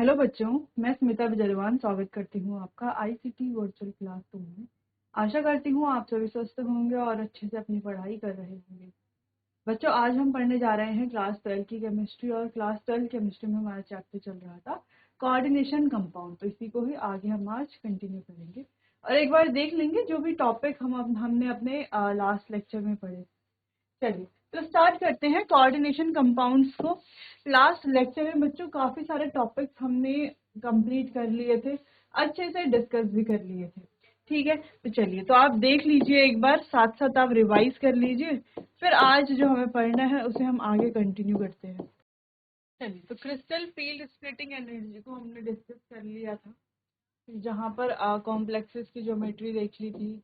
Hello बच्चों, मैं स्मिता विजयवान स्वागत करती हूँ आपका आईसीटी वर्चुअल क्लासरूम में। आशा करती हूँ आप सभी स्वस्थ होंगे और अच्छे से अपनी पढ़ाई कर रहे होंगे। बच्चों, आज हम पढ़ने जा रहे हैं क्लास 12 की केमिस्ट्री और क्लास 12 केमिस्ट्री में हमारा चैप्टर चल रहा था कोऑर्डिनेशन कंपाउंड। तो इसी को ही आगे हम आज कंटिन्यू करेंगे और एक बार देख लेंगे जो भी टॉपिक हमने अपने लास्ट लेक्चर में पढ़े। चलिए तो स्टार्ट करते हैं कोऑर्डिनेशन कंपाउंड्स को। लास्ट लेक्चर में बच्चों काफी सारे टॉपिक्स हमने कंप्लीट कर लिए थे, अच्छे से डिस्कस भी कर लिए थे। ठीक है, तो चलिए तो आप देख लीजिए एक बार, साथ साथ आप रिवाइज कर लीजिए, फिर आज जो हमें पढ़ना है उसे हम आगे कंटिन्यू करते हैं। चलिए तो क्रिस्टल फील्ड स्प्लिटिंग एनर्जी को हमने डिस्कस कर लिया था, जहाँ पर कॉम्प्लेक्सेस की ज्योमेट्री देख ली थी।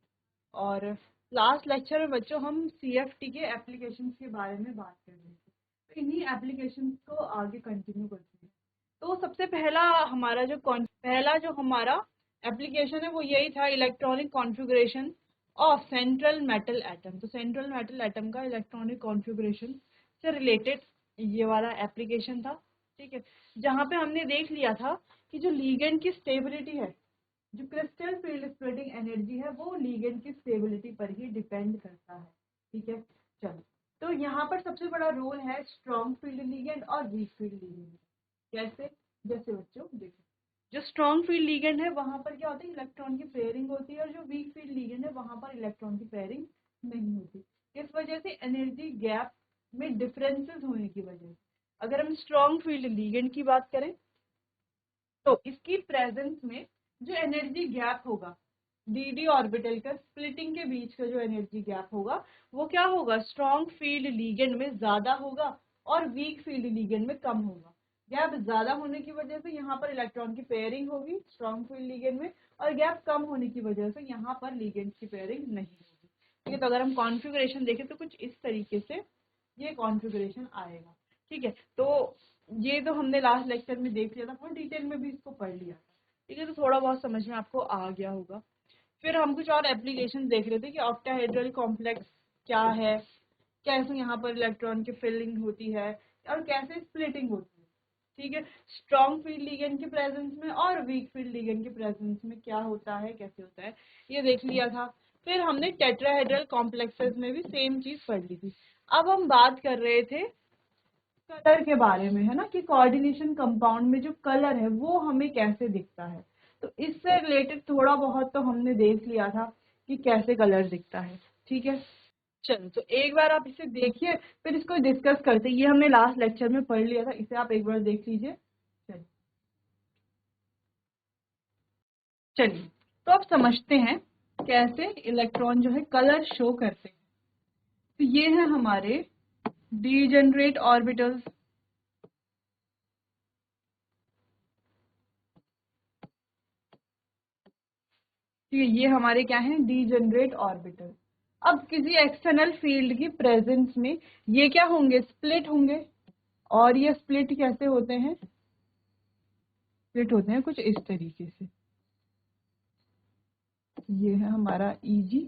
और लास्ट लेक्चर में बच्चों हम सीएफटी के एप्लीकेशंस के बारे में बात कर रहे थे, तो इन्हीं एप्लीकेशंस को आगे कंटिन्यू करते हैं। तो सबसे पहला जो हमारा एप्लीकेशन है वो यही था, electronic configuration of central metal atom. तो सेंट्रल मेटल एटम का इलेक्ट्रॉनिक कॉन्फ़िगरेशन से रिलेटेड ये वाला एप्लीकेशन था। ठीक है, जहाँ पे हमने देख लिया था कि जो लीगेंड की स्टेबिलिटी है, जो क्रिस्टल फील्ड स्प्लिटिंग एनर्जी है, वो लीगेंड की स्टेबिलिटी पर ही डिपेंड करता है। ठीक है, चलो तो यहाँ पर सबसे बड़ा रोल है स्ट्रॉन्ग फील्ड लीगेंड और वीक फील्ड लीगेंड। कैसे? जैसे बच्चों देखो, जो स्ट्रॉन्ग फील्ड लीगेंड है वहां पर क्या होता है, इलेक्ट्रॉन की पेयरिंग होती है, और जो वीक फील्ड लीगेंड है वहां पर इलेक्ट्रॉन की पेयरिंग नहीं होती। इस वजह से एनर्जी गैप में डिफरेंसेस होने की वजह से, अगर हम स्ट्रॉन्ग फील्ड लीगेंड की बात करें तो इसकी प्रेजेंस में जो एनर्जी गैप होगा डी ऑर्बिटल का स्प्लिटिंग के बीच का जो एनर्जी गैप होगा वो क्या होगा, स्ट्रॉन्ग फील्ड लीगेंड में ज्यादा होगा और वीक फील्ड लीगेंड में कम होगा। गैप ज्यादा होने की वजह से यहाँ पर इलेक्ट्रॉन की पेयरिंग होगी स्ट्रॉन्ग फील्ड लीगेंड में, और गैप कम होने की वजह से यहाँ पर लीगेंड की पेयरिंग नहीं होगी। ठीक है, तो अगर हम कॉन्फ़िगरेशन देखें तो कुछ इस तरीके से ये कॉन्फ़िगरेशन आएगा। ठीक है, तो ये तो हमने लास्ट लेक्चर में देख लिया था, बहुत डिटेल में भी इसको पढ़ लिया था। ठीक है, तो थोड़ा बहुत समझ में आपको आ गया होगा। फिर हम कुछ और एप्लीकेशन देख रहे थे कि ऑक्टाहेड्रल कॉम्प्लेक्स क्या है, कैसे यहाँ पर इलेक्ट्रॉन की फिलिंग होती है और कैसे स्प्लिटिंग होती है। ठीक है, स्ट्रॉन्ग फील्ड लिगेंड के प्रेजेंस में और वीक फील्ड लिगेंड के प्रेजेंस में क्या होता है, कैसे होता है, ये देख लिया था। फिर हमने टेट्राहेड्रल कॉम्प्लेक्सेस में भी सेम चीज पढ़ ली थी। अब हम बात कर रहे थे कलर के बारे में, है ना, कि कोऑर्डिनेशन कंपाउंड में जो कलर है वो हमें कैसे दिखता है। तो इससे रिलेटेड थोड़ा बहुत तो हमने देख लिया था कि कैसे कलर दिखता है। ठीक है, चलो तो एक बार आप इसे देखिए, फिर इसको डिस्कस करते हैं। ये हमने लास्ट लेक्चर में पढ़ लिया था, इसे आप एक बार देख लीजिए। चलिए तो अब समझते हैं कैसे इलेक्ट्रॉन जो है कलर शो करते हैं। तो ये है हमारे डीजेनरेट ऑर्बिटल्स। ये हमारे क्या है, डीजेनरेट ऑर्बिटल। अब किसी एक्सटर्नल फील्ड की प्रेजेंस में ये क्या होंगे, स्प्लिट होंगे। और ये स्प्लिट कैसे होते हैं, स्प्लिट होते हैं कुछ इस तरीके से। ये है हमारा Eg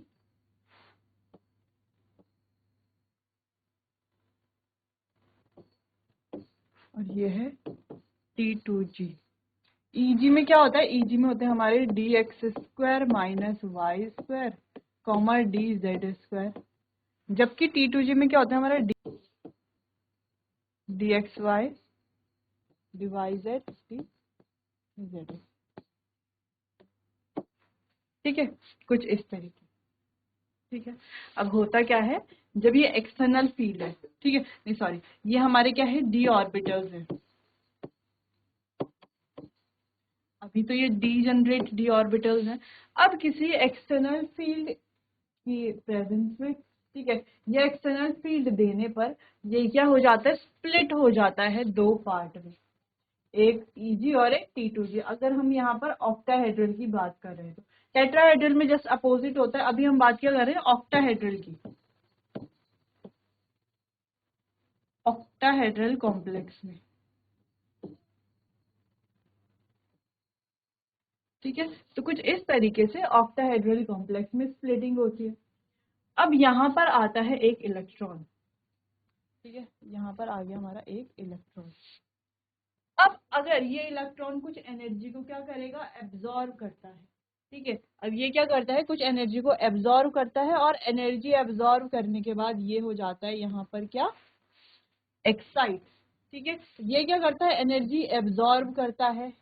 और ये है T2G। Eg में क्या होता है, Eg में होते हैं हमारे dx² minus Y square comma dz²। जबकि T2G में क्या होता है हमारा dxy डिवाइडेड dz। ठीक है, कुछ इस तरीके। ठीक है, अब होता क्या है, जब ये एक्सटर्नल फील्ड है, ठीक है, नहीं सॉरी, ये हमारे क्या है, डी ऑर्बिटल्स है। अभी तो ये डीजेनरेट डी ऑर्बिटल्स हैं। अब किसी एक्सटर्नल फील्ड की प्रेजेंस में, ठीक है, ये एक्सटर्नल फील्ड देने पर ये क्या हो जाता है, स्प्लिट हो जाता है दो पार्ट में, एक Eg और एक T2G। अगर हम यहाँ पर ऑक्टाहेड्रल की बात कर रहे हैं तो टेट्राहेड्रल में जस्ट अपोजिट होता है। अभी हम बात क्या कर रहे हैं, ऑक्टाहेड्रल की, ऑक्टाहेड्रल कॉम्प्लेक्स में। ठीक है, तो कुछ इस तरीके से ऑक्टाहेड्रल कॉम्प्लेक्स में स्प्लिटिंग होती है। अब यहाँ पर आता है एक इलेक्ट्रॉन। ठीक है, यहाँ पर आ गया हमारा एक इलेक्ट्रॉन। अब अगर ये इलेक्ट्रॉन कुछ एनर्जी को क्या करेगा, एब्जॉर्ब करता है, ठीक है। अब ये क्या करता है, कुछ एनर्जी को एब्जॉर्ब करता है, और एनर्जी एब्जॉर्ब करने के बाद ये हो जाता है यहाँ पर क्या, एक्साइट, ठीक है। ये क्या करता है, एनर्जी एब्जॉर्ब करता है,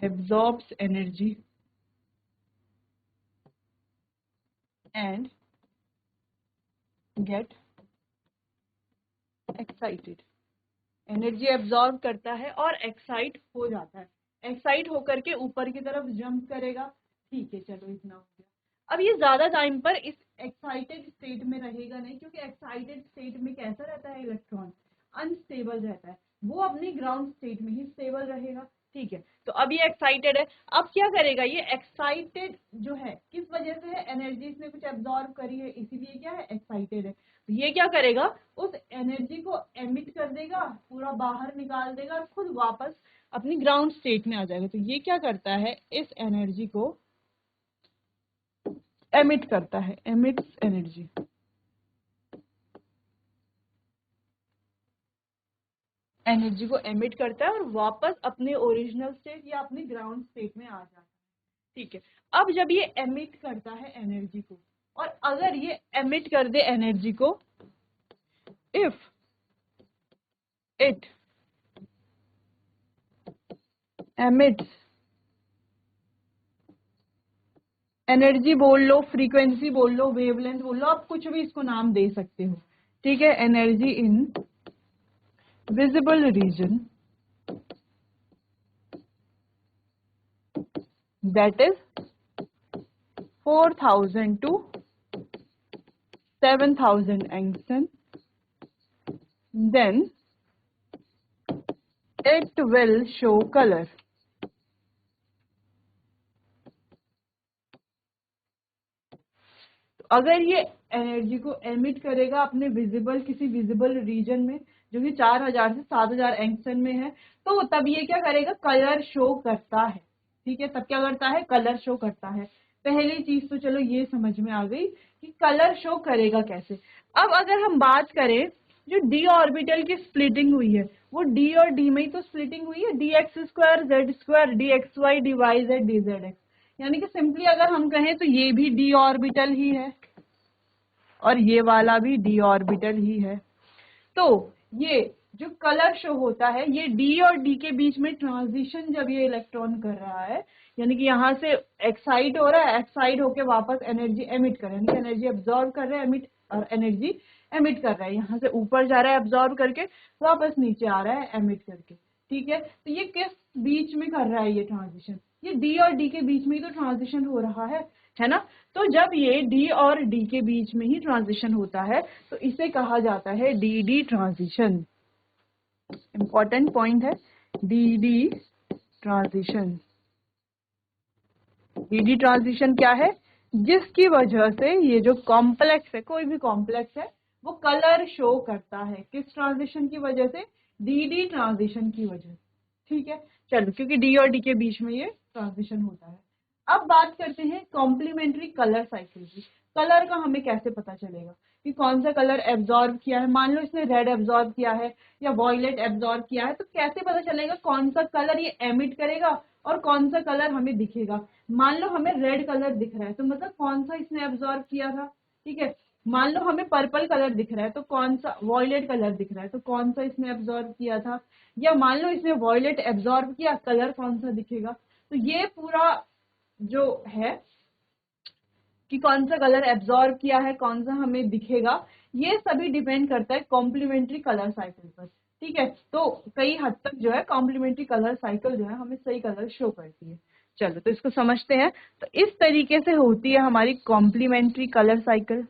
absorbs energy and get excited. Energy absorb करता है और एक्साइट हो जाता है, एक्साइट होकर के ऊपर की तरफ जंप करेगा, ठीक है। चलो इतना हो गया। अब ये ज्यादा टाइम पर इस एक्साइटेड स्टेट में रहेगा नहीं, क्योंकि एक्साइटेड स्टेट में कैसा रहता है, इलेक्ट्रॉन अनस्टेबल रहता है, वो अपनी ग्राउंड स्टेट में ही स्टेबल रहेगा, ठीक है। तो अब ये एक्साइटेड है, अब क्या करेगा, ये एक्साइटेड जो है किस वजह से है, एनर्जी इसने कुछ एब्जॉर्ब करी है, इसीलिए क्या है, एक्साइटेड है। तो ये क्या करेगा, उस एनर्जी को एमिट कर देगा, पूरा बाहर निकाल देगा, और खुद वापस अपनी ग्राउंड स्टेट में आ जाएगा। तो ये क्या करता है, इस एनर्जी को एमिट करता है, एमिट्स एनर्जी, एनर्जी को एमिट करता है और वापस अपने ओरिजिनल स्टेट या अपनी ग्राउंड स्टेट में आ जाता है, ठीक है। अब जब ये एमिट करता है एनर्जी को, और अगर ये एमिट कर दे एनर्जी को, इफ इट एमिट्स, एनर्जी बोल लो, फ्रीक्वेंसी बोल लो, वेवलेंथ बोल लो, आप कुछ भी इसको नाम दे सकते हो, ठीक है। Energy in visible region that is 4000 to 7000 angstrom, then it will show color. तो अगर ये एनर्जी को एमिट करेगा अपने विजिबल, किसी विजिबल रीजन में जो कि 4000 से 7000 एंगस्ट्रॉम में है, तो तब ये क्या करेगा, कलर शो करता है, ठीक है। तब क्या करता है, कलर शो करता है। पहली चीज तो चलो ये समझ में आ गई कि कलर शो करेगा कैसे। अब अगर हम बात करें, जो डी ऑर्बिटल की स्प्लिटिंग हुई है, वो डी और डी में ही तो स्प्लिटिंग हुई है, D X square Z square, D X Y D Y Z D Z X, यानी कि सिंपली अगर हम कहें तो ये भी डी ऑर्बिटल ही है और ये वाला भी डी ऑर्बिटल ही है। तो ये जो कलर शो होता है, ये डी और डी के बीच में ट्रांजिशन जब ये इलेक्ट्रॉन कर रहा है, यानी कि यहाँ से एक्साइट हो रहा है, एक्साइट होके वापस एनर्जी एमिट कर रहा है, यानी कि एनर्जी एब्जॉर्ब कर रहा है, एमिट, और एनर्जी एमिट कर रहा है, यहाँ से ऊपर जा रहा है एब्जॉर्ब करके, वापस नीचे आ रहा है एमिट करके, ठीक है। तो ये किस बीच में कर रहा है ये ट्रांजिशन, ये डी और डी के बीच में ही तो ट्रांजिशन हो रहा है ना। तो जब ये डी और डी के बीच में ही ट्रांजिशन होता है, तो इसे कहा जाता है D D transition. Important point है, D D transition. D D transition क्या है, जिसकी वजह से ये जो कॉम्प्लेक्स है, कोई भी कॉम्प्लेक्स है, वो कलर शो करता है, किस ट्रांजिशन की वजह से, डी डी ट्रांजिशन की वजह से, ठीक है। चलो, क्योंकि डी और डी के बीच में ये ट्रांजिशन होता है। अब बात करते हैं कॉम्प्लीमेंट्री कलर साइकिल की। कलर का हमें कैसे पता चलेगा कि कौन सा कलर एब्जॉर्ब किया है, मान लो इसने रेड एब्जॉर्ब किया है या वॉयलेट एब्जॉर्ब किया है, तो कैसे पता चलेगा कौन सा कलर ये एमिट करेगा और कौन सा कलर हमें दिखेगा। मान लो हमें रेड कलर दिख रहा है, तो मतलब कौन सा इसने एब्जॉर्ब किया था, ठीक है। मान लो हमें पर्पल कलर दिख रहा है, तो कौन सा, वॉयलेट कलर दिख रहा है, तो कौन सा इसने एब्जॉर्ब किया था। या मान लो इसने वॉयलेट एब्जॉर्ब किया, कलर कौन सा दिखेगा। तो ये पूरा जो है कि कौन सा कलर एब्जॉर्ब किया है, कौन सा हमें दिखेगा, ये सभी डिपेंड करता है कॉम्प्लीमेंट्री कलर साइकिल पर, ठीक है। तो कई हद तक जो है कॉम्प्लीमेंट्री कलर साइकिल जो है हमें सही कलर शो करती है। चलो, तो इसको समझते हैं। तो इस तरीके से होती है हमारी कॉम्प्लीमेंट्री कलर साइकिल।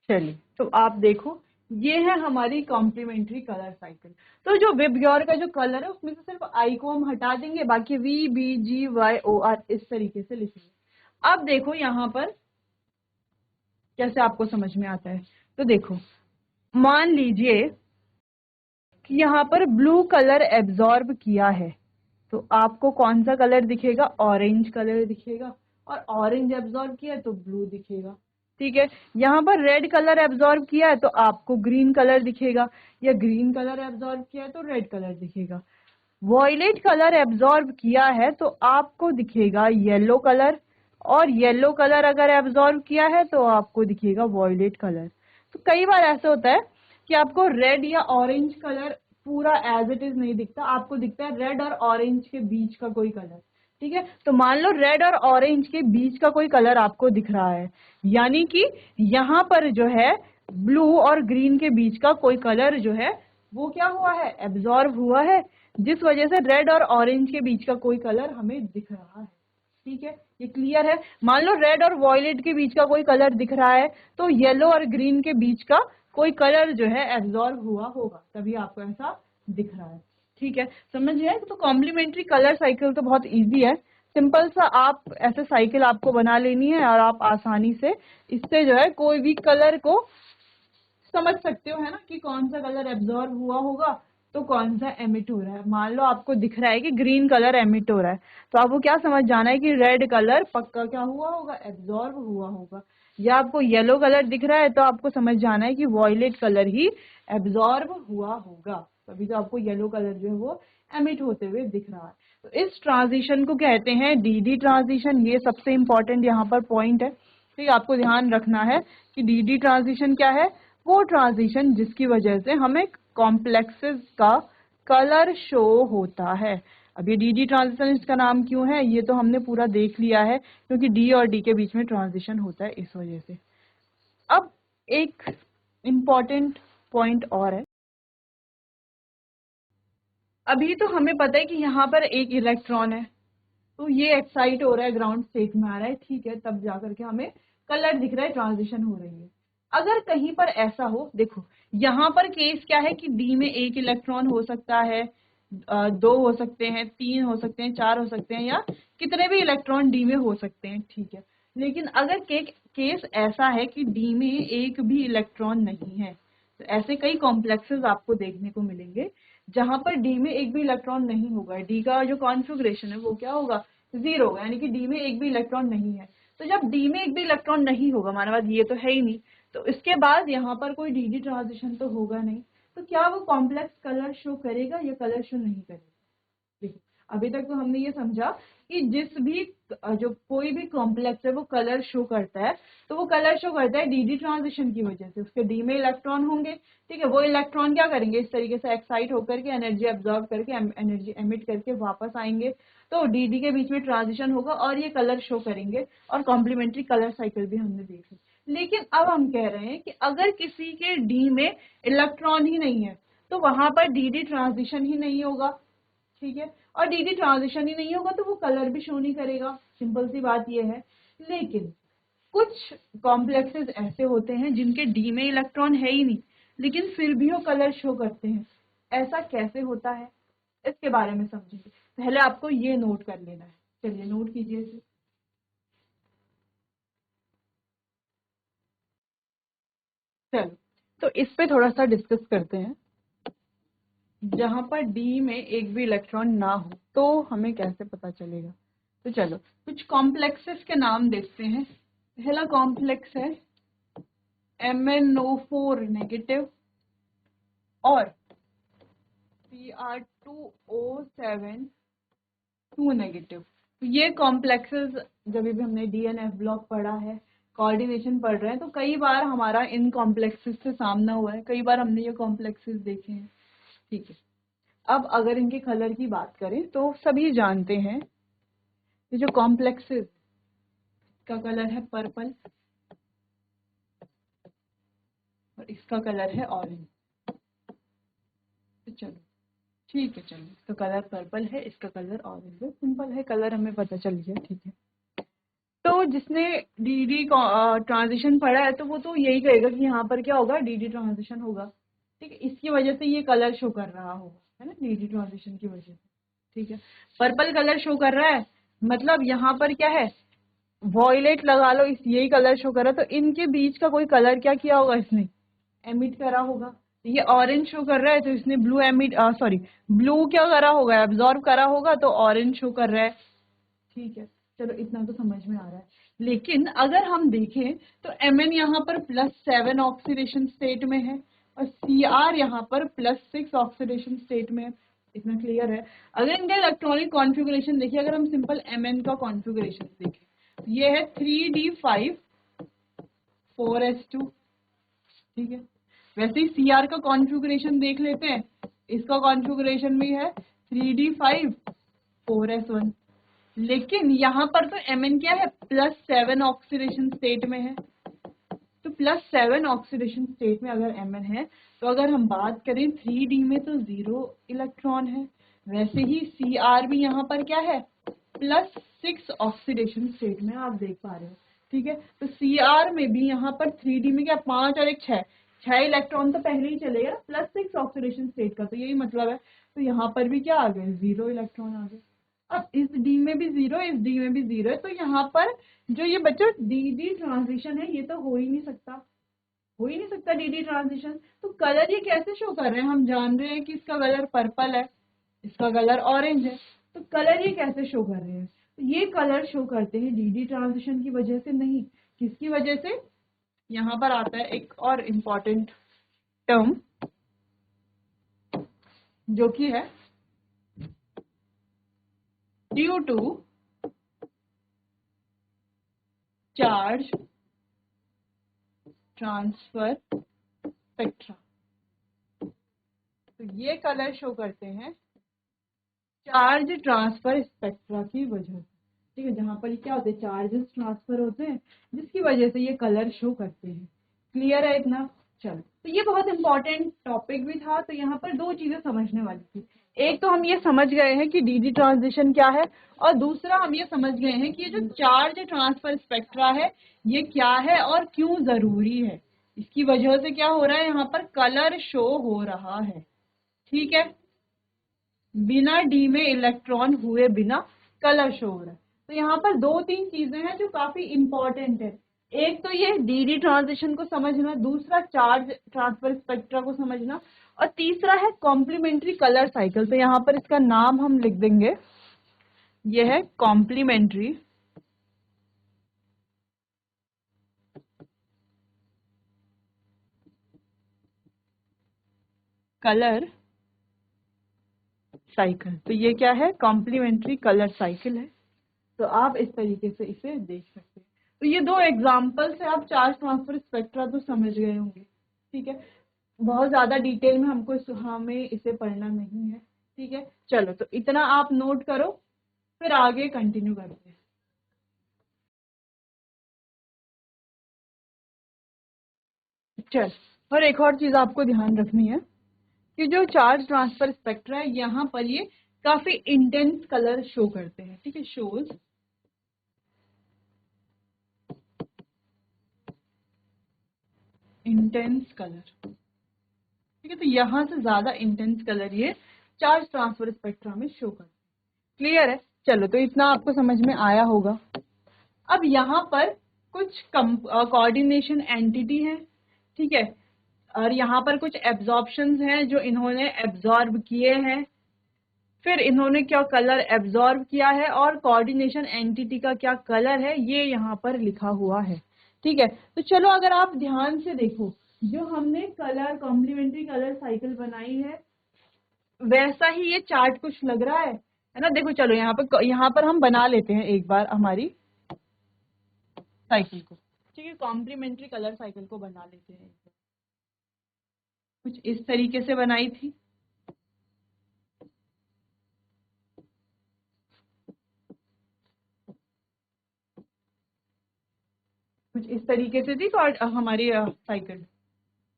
चलिए, तो आप देखो, ये है हमारी कॉम्प्लीमेंट्री कलर साइकिल। तो जो विबग्योर का जो कलर है, उसमें से सिर्फ आई को हम हटा देंगे, बाकी V B G Y O R इस तरीके से लिखेंगे। अब देखो यहाँ पर कैसे आपको समझ में आता है? तो देखो, मान लीजिए कि यहाँ पर ब्लू कलर एब्जॉर्ब किया है, तो आपको कौन सा कलर दिखेगा? ऑरेंज कलर दिखेगा। और ऑरेंज एब्जॉर्ब किया है तो ब्लू दिखेगा। ठीक है, यहाँ पर रेड कलर एब्जॉर्ब किया है तो आपको ग्रीन कलर दिखेगा, या ग्रीन कलर एब्जॉर्ब किया है तो रेड कलर दिखेगा। वॉयलेट कलर एब्जॉर्ब किया है तो आपको दिखेगा येलो कलर, और येलो कलर अगर एब्जॉर्ब किया है तो आपको दिखेगा वॉयलेट कलर। तो कई बार ऐसा होता है कि आपको रेड या ऑरेंज कलर पूरा एज इट इज नहीं दिखता, आपको दिखता है रेड और ऑरेंज के बीच का कोई कलर। ठीक है, तो मान लो रेड और ऑरेंज के बीच का कोई कलर आपको दिख रहा है, यानी कि यहाँ पर जो है ब्लू और ग्रीन के बीच का कोई कलर जो है वो क्या हुआ है? एब्जॉर्ब हुआ है, जिस वजह से रेड और ऑरेंज के बीच का कोई कलर हमें दिख रहा है। ठीक है, ये क्लियर है? मान लो रेड और वॉयलेट के बीच का कोई कलर दिख रहा है, तो येलो और ग्रीन के बीच का कोई कलर जो है एब्जॉर्ब हुआ होगा, तभी आपको ऐसा दिख रहा है। ठीक है, समझ गए? तो कॉम्प्लीमेंट्री कलर साइकिल तो बहुत इजी है, सिंपल सा आप ऐसे साइकिल आपको बना लेनी है और आप आसानी से इससे जो है कोई भी कलर को समझ सकते हो, है ना, कि कौन सा कलर एब्जॉर्ब हुआ होगा तो कौन सा एमिट हो रहा है। मान लो आपको दिख रहा है कि ग्रीन कलर एमिट हो रहा है, तो आपको क्या समझ जाना है कि रेड कलर पक्का क्या हुआ होगा? एब्जॉर्ब हुआ होगा। या आपको येलो कलर दिख रहा है तो आपको समझ जाना है कि वॉयलेट कलर ही एब्जॉर्ब हुआ होगा, तभी तो आपको येलो कलर जो है वो एमिट होते हुए दिख रहा है। तो इस ट्रांजिशन को कहते हैं डीडी ट्रांजिशन। ये सबसे इंपॉर्टेंट यहाँ पर पॉइंट है। ठीक, आपको ध्यान रखना है कि डीडी ट्रांजिशन क्या है? वो ट्रांजिशन जिसकी वजह से हमें कॉम्प्लेक्सेस का कलर शो होता है। अब ये डीडी ट्रांजिशन इसका नाम क्यों है ये तो हमने पूरा देख लिया है, क्योंकि डी और डी के बीच में ट्रांजिशन होता है इस वजह से। अब एक इम्पॉर्टेंट पॉइंट और है, अभी तो हमें पता है कि यहाँ पर एक इलेक्ट्रॉन है, तो ये एक्साइट हो रहा है, ग्राउंड स्टेट में आ रहा है। ठीक है, तब जाकर के हमें कलर दिख रहा है, ट्रांजिशन हो रही है। अगर कहीं पर ऐसा हो, देखो यहाँ पर केस क्या है कि डी में एक इलेक्ट्रॉन हो सकता है, दो हो सकते हैं, तीन हो सकते हैं, चार हो सकते हैं, या कितने भी इलेक्ट्रॉन डी में हो सकते हैं। ठीक है, लेकिन अगर केस ऐसा है कि डी में एक भी इलेक्ट्रॉन नहीं है, तो ऐसे कई कॉम्प्लेक्सेस आपको देखने को मिलेंगे जहां पर डी में एक भी इलेक्ट्रॉन नहीं होगा। डी का जो कॉन्फ़िगरेशन है वो क्या होगा? जीरो होगा, यानी कि डी में एक भी इलेक्ट्रॉन नहीं है। तो जब डी में एक भी इलेक्ट्रॉन नहीं होगा, हमारे पास ये तो है ही नहीं, तो इसके बाद यहाँ पर कोई डी ट्रांजिशन तो होगा नहीं, तो क्या वो कॉम्प्लेक्स कलर शो करेगा या कलर शो नहीं करेगा? देखिए, अभी तक तो हमने ये समझा कि जिस भी जो कोई भी कॉम्प्लेक्स है वो कलर शो करता है, तो वो कलर शो करता है डीडी ट्रांजिशन की वजह से। उसके डी में इलेक्ट्रॉन होंगे, ठीक है, वो इलेक्ट्रॉन क्या करेंगे? इस तरीके से एक्साइट होकर के एनर्जी एब्जॉर्ब करके एनर्जी एमिट करके वापस आएंगे, तो डीडी के बीच में ट्रांजिशन होगा और ये कलर शो करेंगे, और कॉम्प्लीमेंट्री कलर साइकिल भी हमने देख ली। लेकिन अब हम कह रहे हैं कि अगर किसी के डी में इलेक्ट्रॉन ही नहीं है तो वहां पर डीडी ट्रांजिशन ही नहीं होगा। ठीक है, और डीडी ट्रांजिशन ही नहीं होगा तो वो कलर भी शो नहीं करेगा, सिंपल सी बात ये है। लेकिन कुछ कॉम्प्लेक्सेस ऐसे होते हैं जिनके डी में इलेक्ट्रॉन है ही नहीं, लेकिन फिर भी वो कलर शो करते हैं। ऐसा कैसे होता है, इसके बारे में समझेंगे। पहले आपको ये नोट कर लेना है, चलिए नोट कीजिए इसे। चलो, तो इस पे थोड़ा सा डिस्कस करते हैं। जहां पर डी में एक भी इलेक्ट्रॉन ना हो तो हमें कैसे पता चलेगा? तो चलो कुछ कॉम्प्लेक्सेस के नाम देखते हैं। पहला कॉम्प्लेक्स है MnO4 नेगेटिव और Cr2O7 2 नेगेटिव। तो ये कॉम्प्लेक्सेस जब भी हमने DNF ब्लॉक पढ़ा है, कोऑर्डिनेशन पढ़ रहे हैं, तो कई बार हमारा इन कॉम्प्लेक्सेस से सामना हुआ है, कई बार हमने ये कॉम्प्लेक्सेस देखे हैं। ठीक है, अब अगर इनके कलर की बात करें तो सभी जानते हैं ये जो कॉम्प्लेक्सेस का कलर है पर्पल और इसका कलर है ऑरेंज। तो चलो ठीक है, चलो इसका कलर पर्पल है, इसका कलर ऑरेंज है, सिंपल है, कलर हमें पता चल गया। ठीक है, तो जिसने डीडी ट्रांजिशन पढ़ा है तो वो तो यही कहेगा कि यहाँ पर क्या होगा? डीडी ट्रांजिशन होगा। ठीक है, इसकी वजह से ये कलर शो कर रहा होगा, है ना, डीडी ट्रांजिशन की वजह से। ठीक है, पर्पल कलर शो कर रहा है, मतलब यहाँ पर क्या है? वॉयलेट लगा लो, इस यही कलर शो करा, तो इनके बीच का कोई कलर क्या किया होगा इसने, एमिट करा होगा। ये ऑरेंज शो कर रहा है तो इसने ब्लू एमिट, सॉरी, ब्लू क्या करा होगा, एब्जॉर्ब करा होगा, तो ऑरेंज शो कर रहा है। ठीक है, चलो इतना तो समझ में आ रहा है। लेकिन अगर हम देखें तो Mn यहाँ पर +7 ऑक्सीडेशन स्टेट में है और Cr यहाँ पर +6 ऑक्सीडेशन स्टेट में है। इतना क्लियर है। अगर इनका इलेक्ट्रॉनिक कॉन्फ़िगरेशन देखिए, अगर हम सिंपल Mn का कॉन्फ़िगरेशन देखें, ये है 3d5 4s2। ठीक है, वैसे ही Cr का कॉन्फ़िगरेशन देख लेते हैं, इसका कॉन्फ़िगरेशन भी है 3d5 4s1। लेकिन यहाँ पर तो Mn क्या है, +7 ऑक्सीडेशन स्टेट में है। तो +7 ऑक्सीडेशन स्टेट में अगर Mn है, तो अगर हम बात करें 3d में तो 0 इलेक्ट्रॉन है। वैसे ही Cr भी यहाँ पर क्या है, +6 ऑक्सीडेशन स्टेट में, आप देख पा रहे हो। ठीक है, तो Cr में भी यहाँ पर 3d में क्या, 5 और 1 6 इलेक्ट्रॉन तो पहले ही चलेगा ना, +6 ऑक्सीडेशन स्टेट का, तो यही मतलब है। तो यहाँ पर भी क्या आ गए, 0 इलेक्ट्रॉन आ गए। अब इस डी में भी 0, इस डी में भी 0 है, तो यहाँ पर जो ये बच्चों डी डी ट्रांजिशन है, ये तो हो ही नहीं सकता, हो ही नहीं सकता डी डी ट्रांजिशन। तो कलर ये कैसे शो कर रहे हैं, हम जान रहे हैं कि इसका कलर पर्पल है, इसका कलर ऑरेंज है, तो कलर ये कैसे शो कर रहे हैं, तो ये कलर शो करते हैं डी डी ट्रांजिशन की वजह से नहीं, किसकी वजह से, यहाँ पर आता है एक और इम्पॉर्टेंट टर्म जो कि है due to charge transfer spectra. तो ये कलर शो करते हैं चार्ज ट्रांसफर स्पेक्ट्रा की वजह से। ठीक है, जहां पर क्या होते हैं, चार्जेस ट्रांसफर होते हैं, जिसकी वजह से ये कलर शो करते हैं। क्लियर है इतना। चलो, तो ये बहुत इंपॉर्टेंट टॉपिक भी था। तो यहाँ पर दो चीजें समझने वाली थी, एक तो हम ये समझ गए हैं कि डी डी ट्रांजिशन क्या है, और दूसरा हम ये समझ गए हैं कि ये जो चार्ज ट्रांसफर स्पेक्ट्रा है ये क्या है और क्यों जरूरी है, इसकी वजह से क्या हो रहा है, यहाँ पर कलर शो हो रहा है। ठीक है, बिना डी में इलेक्ट्रॉन हुए बिना कलर शो हो रहा है। तो यहाँ पर दो तीन चीजें हैं जो काफी इंपॉर्टेंट है, एक तो ये डी डी ट्रांजिशन को समझना, दूसरा चार्ज ट्रांसफर स्पेक्ट्रा को समझना, और तीसरा है कॉम्प्लीमेंट्री कलर साइकिल। तो यहाँ पर इसका नाम हम लिख देंगे, ये है कॉम्प्लीमेंट्री कलर साइकिल। तो ये क्या है, कॉम्प्लीमेंट्री कलर साइकिल है। तो आप इस तरीके से इसे देख सकते हैं। तो ये दो एग्जाम्पल से आप चार्ज ट्रांसफर स्पेक्ट्रा तो समझ गए होंगे। ठीक है, बहुत ज्यादा डिटेल में हमें इसे पढ़ना नहीं है। ठीक है, चलो तो इतना आप नोट करो, फिर आगे कंटिन्यू करते हैं। चल, और एक और चीज आपको ध्यान रखनी है कि जो चार्ज ट्रांसफर स्पेक्ट्रा है, यहाँ पर ये काफी इंटेंस कलर शो करते हैं। ठीक है, शोज इंटेंस कलर। ठीक है, तो यहां से ज्यादा इंटेंस कलर ये चार्ज ट्रांसफर स्पेक्ट्रा में शो करते हैं। क्लियर है। चलो, तो इतना आपको समझ में आया होगा। अब यहाँ पर कुछ कोऑर्डिनेशन एंटिटी है। ठीक है, और यहाँ पर कुछ एब्जॉर्प्शंस हैं जो इन्होंने एब्जॉर्ब किए हैं, फिर इन्होंने क्या कलर एब्जॉर्ब किया है, और कोऑर्डिनेशन एंटिटी का क्या कलर है ये यहाँ पर लिखा हुआ है। ठीक है, तो चलो अगर आप ध्यान से देखो, जो हमने कलर कॉम्प्लीमेंट्री कलर साइकिल बनाई है, वैसा ही ये चार्ट कुछ लग रहा है ना। देखो, चलो यहाँ पर हम बना लेते हैं एक बार हमारी साइकिल को। ठीक है, कॉम्प्लीमेंट्री कलर साइकिल को बना लेते हैं। कुछ इस तरीके से बनाई थी। कुछ इस तरीके से थी और हमारी साइकिल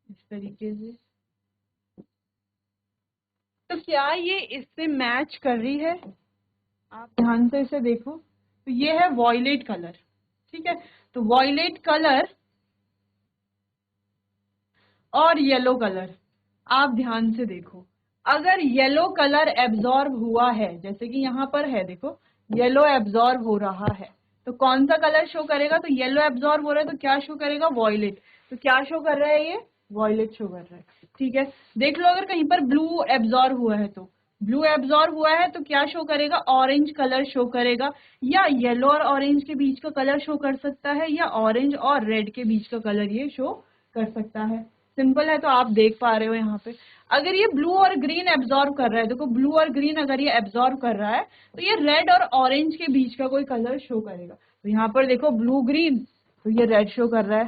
इस तरीके से। तो क्या ये इससे मैच कर रही है, आप ध्यान से इसे देखो। तो ये है वॉयलेट कलर। ठीक है, तो वॉयलेट कलर और येलो कलर, आप ध्यान से देखो, अगर येलो कलर एब्जॉर्ब हुआ है, जैसे कि यहाँ पर है, देखो येलो एब्जॉर्ब हो रहा है, तो कौन सा कलर शो करेगा, तो येलो एब्जॉर्ब हो रहा है तो क्या शो करेगा, वॉयलेट। तो क्या शो कर रहा है, ये वॉयलेट शो कर रहा है। ठीक है, देख लो अगर कहीं पर ब्लू एब्जॉर्ब हुआ है तो ब्लू एब्जॉर्ब हुआ है तो क्या शो करेगा, ऑरेंज कलर शो करेगा, या येलो और ऑरेंज के बीच का कलर शो कर सकता है, या ऑरेंज और रेड के बीच का कलर ये शो कर सकता है। सिंपल है, तो आप देख पा रहे हो यहाँ पे अगर ये ब्लू और ग्रीन एब्जॉर्ब कर रहा है, देखो ब्लू और ग्रीन अगर ये एब्जॉर्ब कर रहा है तो ये रेड और ऑरेंज के बीच का कोई कलर शो करेगा। तो यहाँ पर देखो ब्लू ग्रीन, तो ये रेड शो कर रहा है।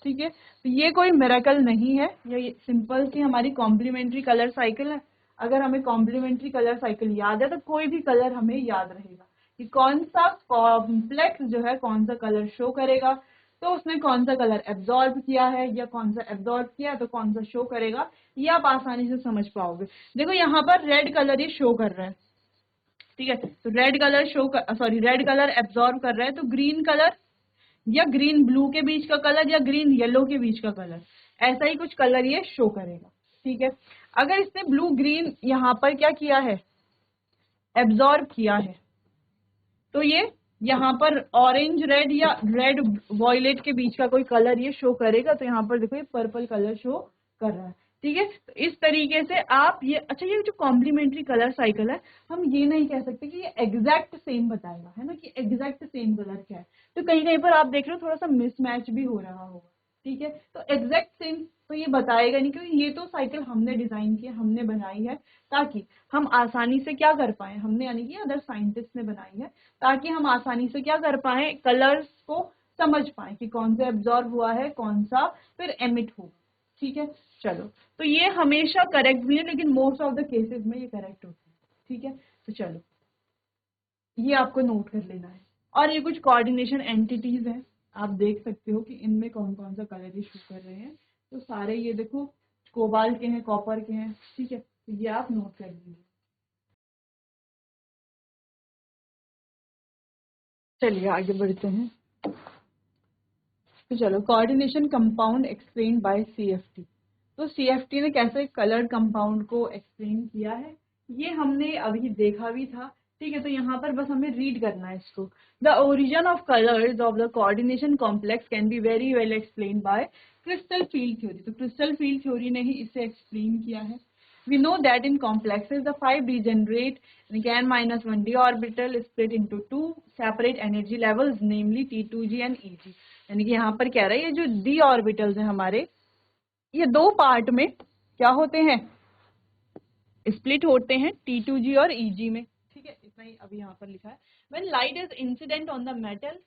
ठीक है, तो ये कोई मिरेकल नहीं है, ये सिंपल सी हमारी कॉम्प्लीमेंट्री कलर साइकिल है। अगर हमें कॉम्प्लीमेंट्री कलर साइकिल याद है तो कोई भी कलर हमें याद रहेगा कि कौन सा कॉम्प्लेक्स जो है कौन सा कलर शो करेगा, तो उसने कौन सा कलर एब्जॉर्ब किया है या कौन सा एब्जॉर्ब किया है तो कौन सा शो करेगा, ये आप आसानी से समझ पाओगे। देखो यहाँ पर रेड कलर ये शो कर रहा है। ठीक है, तो red colour red colour absorb कर रहा है, तो ग्रीन कलर या ग्रीन ब्लू के बीच का कलर या ग्रीन येलो के बीच का कलर, ऐसा ही कुछ कलर ये शो करेगा। ठीक है, अगर इसने ब्लू ग्रीन यहाँ पर क्या किया है, एब्जॉर्ब किया है, तो ये यहाँ पर ऑरेंज रेड या रेड वॉयलेट के बीच का कोई कलर ये शो करेगा। तो यहाँ पर देखो ये पर्पल कलर शो कर रहा है। ठीक है, तो इस तरीके से आप ये, अच्छा ये जो कॉम्प्लीमेंट्री कलर साइकिल है, हम ये नहीं कह सकते कि ये एग्जैक्ट सेम बताएगा, है ना, कि एग्जैक्ट सेम कलर क्या है। तो कहीं कहीं पर आप देख रहे हो थोड़ा सा मिसमैच भी हो रहा होगा। ठीक है, तो एग्जैक्ट सेम तो ये बताएगा नहीं, क्योंकि ये तो साइकिल हमने डिजाइन की, हमने बनाई है ताकि हम आसानी से क्या कर पाए, हमने यानी कि अदर साइंटिस्ट ने बनाई है ताकि हम आसानी से क्या कर पाए, कलर्स को समझ पाए कि कौन सा एब्जॉर्ब हुआ है, कौन सा फिर एमिट होगा। ठीक है, चलो, तो ये हमेशा करेक्ट भी है लेकिन मोस्ट ऑफ द केसेस में ये करेक्ट होता है। ठीक है, तो चलो ये आपको नोट कर लेना है। और ये कुछ कोऑर्डिनेशन एंटिटीज हैं, आप देख सकते हो कि इनमें कौन कौन सा कलर ये शो कर रहे हैं। तो सारे ये देखो कोबाल्ट के हैं, कॉपर के हैं। ठीक है, तो ये आप नोट कर लीजिए। चलिए आगे बढ़ते हैं। तो चलो, coordination compound explain by CFT. तो सीएफटी ने कैसे कलर कंपाउंड को एक्सप्लेन किया है ये हमने अभी देखा भी था। ठीक है, तो यहाँ पर बस हमें रीड करना है इसको। The origin of colours of the coordination complex can be very well explain by crystal field theory. तो क्रिस्टल फील्ड थ्योरी ने ही इसे एक्सप्लेन किया है। We know that in complexes the 5 degenerate n-1 d orbital split into two separate energy levels, namely T2g and Eg। यानी कि यहाँ पर कह रहा है ये जो d ऑर्बिटल्स हैं हमारे, ये दो पार्ट में क्या होते हैं, स्प्लिट होते हैं T2g और Eg में। ठीक है, इतना ही अभी यहाँ पर लिखा है। When light is incident on the metal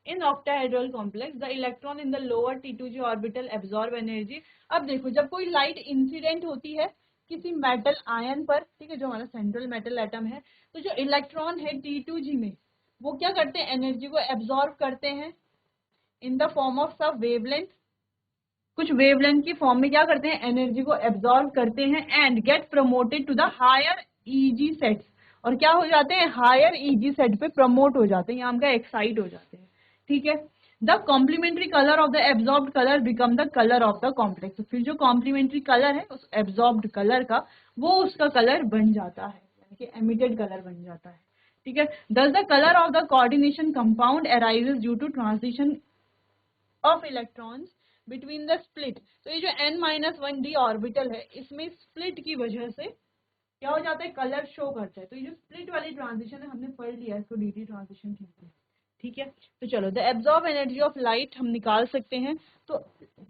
in octahedral complex, the electron in the lower T2g orbital absorb energy। अब देखो जब कोई लाइट इंसिडेंट होती है किसी मेटल आयन पर, ठीक है, जो हमारा सेंट्रल मेटल एटम है, तो जो इलेक्ट्रॉन है T2g में वो क्या करते हैं, एनर्जी को एब्जॉर्ब करते हैं in the form of sub wavelength. कुछ वेवलेंथ की फॉर्म में क्या करते हैं, एनर्जी को एब्जॉर्ब करते हैं and get promoted to the higher eg sets. और क्या हो जाते हैं, हायर ईजी सेट पे प्रमोट हो जाते हैं, यहाँ का एक्साइट हो जाते हैं। ठीक है, the complementary colour of the absorbed colour become the colour of the complex. तो फिर जो कॉम्प्लीमेंट्री कलर है उस एब्जॉर्ब्ड कलर का वो उसका कलर बन जाता है, यानी कि एमिटेड कलर बन जाता है। ठीक है, thus the color of the coordination compound arises due to transition of electrons between the split। तो ये जो n-1d ऑर्बिटल है इसमें स्प्लिट की वजह से क्या हो जाता है, कलर शो करता है। तो ये जो स्प्लिट वाली ट्रांजिशन है हमने पढ़ लिया, इसको डीटी ट्रांजिशन कहते हैं। ठीक है, तो चलो, the absorb energy of light हम निकाल सकते हैं। तो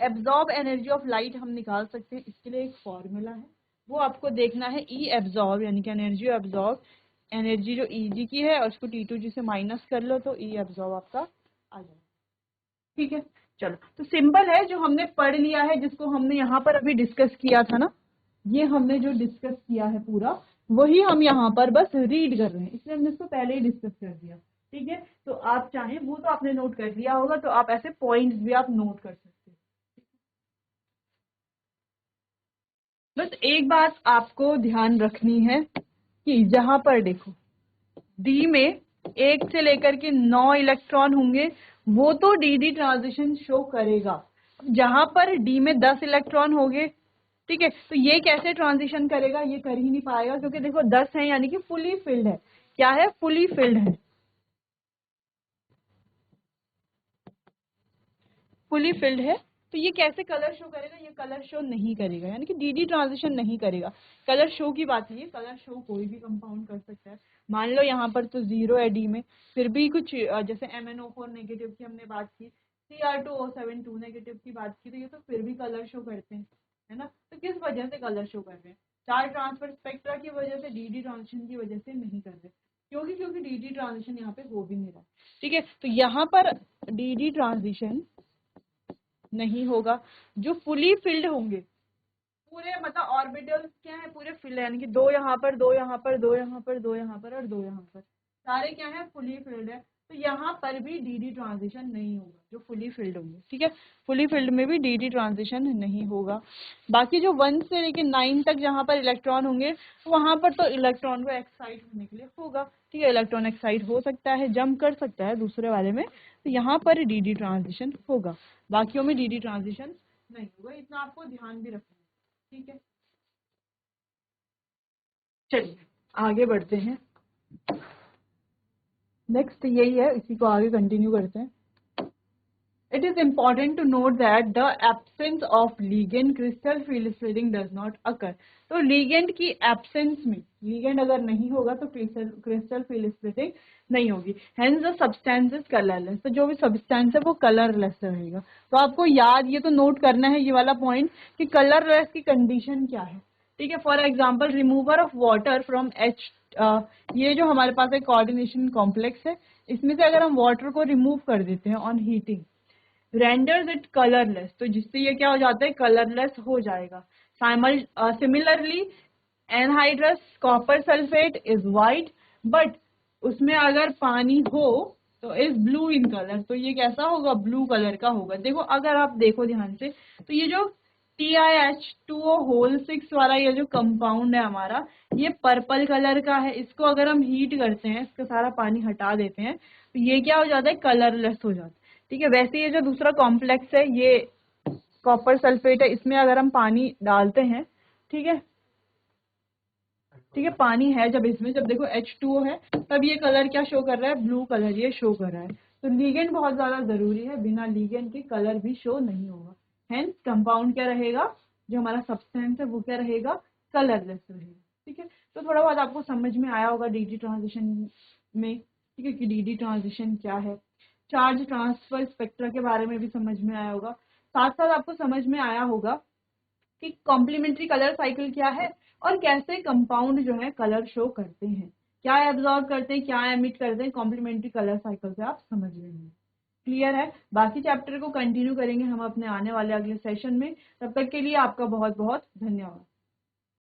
एब्जॉर्ब एनर्जी ऑफ लाइट हम निकाल सकते हैं, इसके लिए एक फॉर्मूला है, वो आपको देखना है। ई एब्जॉर्ब यानी कि एनर्जी एब्जॉर्ब, एनर्जी जो ईजी की है और उसको T2g से माइनस कर लो तो ई एब्जॉर्ब आपका आ जाएगा। ठीक है, चलो, तो सिंपल है जो हमने पढ़ लिया है, जिसको हमने यहाँ पर अभी डिस्कस किया था ना, ये हमने जो डिस्कस किया है पूरा वही हम यहाँ पर बस रीड कर रहे हैं, इसलिए हमने इसको पहले ही डिस्कस कर दिया। ठीक है, तो आप चाहें, वो तो आपने नोट कर लिया होगा, तो आप ऐसे पॉइंट्स भी आप नोट कर सकते हैं। बस एक बात आपको ध्यान रखनी है कि जहां पर देखो डी में 1 से लेकर के 9 इलेक्ट्रॉन होंगे वो तो डी ट्रांजिशन शो करेगा। जहां पर डी में 10 इलेक्ट्रॉन होंगे, ठीक है, तो ये कैसे ट्रांजिशन करेगा, ये कर ही नहीं पाएगा, क्योंकि देखो 10 है यानी कि फुली फिल्ड है। क्या है, फुली फिल्ड है। फुली फिल्ड है तो ये कैसे कलर शो करेगा, ये कलर शो नहीं करेगा, यानी कि डीडी ट्रांजिशन नहीं करेगा। कलर शो की बात नहीं है, कलर शो कोई भी कंपाउंड कर सकता है। मान लो यहाँ पर तो 0 है डी में, फिर भी कुछ जैसे MnO4 नेगेटिव की हमने बात की, Cr2O7 2 नेगेटिव की बात की, तो ये तो फिर भी कलर शो करते हैं, है ना। तो किस वजह से कलर शो कर रहे हैं? चार्ज ट्रांसफर स्पेक्ट्रा की वजह से, डीडी ट्रांजिशन की वजह से नहीं कर रहे, क्योंकि डीडी ट्रांजिशन यहाँ पे हो भी नहीं रहा। ठीक है, तो यहाँ पर डीडी ट्रांजिशन नहीं होगा। जो फुली फिल्ड होंगे, पूरे मतलब ऑर्बिटल्स क्या है, पूरे फिल्ड, यानी कि 2 यहाँ पर, 2 यहाँ पर, 2 यहाँ पर, 2 यहाँ पर और 2 यहाँ पर, सारे क्या है, फुली फिल्ड है। तो यहाँ पर भी डीडी ट्रांजिशन नहीं होगा, जो फुली फिल्ड होंगे। ठीक है, फुली फिल्ड में भी डीडी ट्रांजिशन नहीं होगा। बाकी जो 1 से लेके 9 तक जहाँ पर इलेक्ट्रॉन होंगे, वहां पर तो इलेक्ट्रॉन को एक्साइट होने के लिए होगा। ठीक है, इलेक्ट्रॉन एक्साइट हो सकता है, जंप कर सकता है दूसरे वाले में, तो यहाँ पर डीडी ट्रांजिशन होगा। बाकियों में डीडी ट्रांजिशन नहीं होगा, इतना आपको ध्यान भी रखना है। ठीक है, चलिए आगे बढ़ते हैं। नेक्स्ट यही है, इसी को आगे कंटिन्यू करते हैं। It is important to note that the absence of ligand crystal field splitting does not occur. तो ligand की absence में, ligand अगर नहीं होगा तो crystal field splitting नहीं होगी। Hence the substance is colorless. तो जो भी substance है वो colorless रहेगा। तो आपको याद ये तो नोट करना है ये वाला पॉइंट कि colorless की कंडीशन क्या है। ठीक है, for example remover of water from H, ये जो हमारे पास एक कोऑर्डिनेशन कॉम्प्लेक्स है, इसमें से अगर हम वाटर को रिमूव कर देते हैं on heating, renders it colourless, तो जिससे ये क्या हो जाता है, कलरलेस हो जाएगा। Similarly anhydrous copper sulphate is white, but उसमें अगर पानी हो तो इज ब्लू इन कलर, तो ये कैसा होगा, ब्लू कलर का होगा। देखो अगर आप देखो ध्यान से, तो ये जो TiH2O6 वाला ये जो कंपाउंड है हमारा, ये पर्पल कलर का है। इसको अगर हम हीट करते हैं, इसका सारा पानी हटा देते हैं, तो ये क्या हो जाता है, कलरलेस हो जाता है। ठीक है, वैसे ये जो दूसरा कॉम्प्लेक्स है, ये कॉपर सल्फेट है, इसमें अगर हम पानी डालते हैं, ठीक है, ठीक है, पानी है जब इसमें, जब देखो H2O है, तब ये कलर क्या शो कर रहा है, ब्लू कलर ये शो कर रहा है। तो लीगेंड बहुत ज्यादा जरूरी है, बिना लीगेंड के कलर भी शो नहीं होगा। हेंस कंपाउंड क्या रहेगा, जो हमारा सब्सटेंस है वो क्या रहेगा, कलरलेस रहेगा। ठीक है, तो थोड़ा बहुत आपको समझ में आया होगा डीडी ट्रांजिशन में। ठीक है, कि डीडी ट्रांजिशन क्या है, चार्ज ट्रांसफर स्पेक्ट्रा के बारे में भी समझ में आया होगा। साथ साथ आपको समझ में आया होगा कि कॉम्प्लीमेंट्री कलर साइकिल क्या है और कैसे कंपाउंड जो है कलर शो करते हैं, क्या एब्जॉर्ब करते हैं, क्या एमिट करते हैं, कॉम्प्लीमेंट्री कलर साइकिल से आप समझ रहे हैं। क्लियर है? बाकी चैप्टर को कंटिन्यू करेंगे हम अपने आने वाले अगले सेशन में। तब तक के लिए आपका बहुत बहुत धन्यवाद।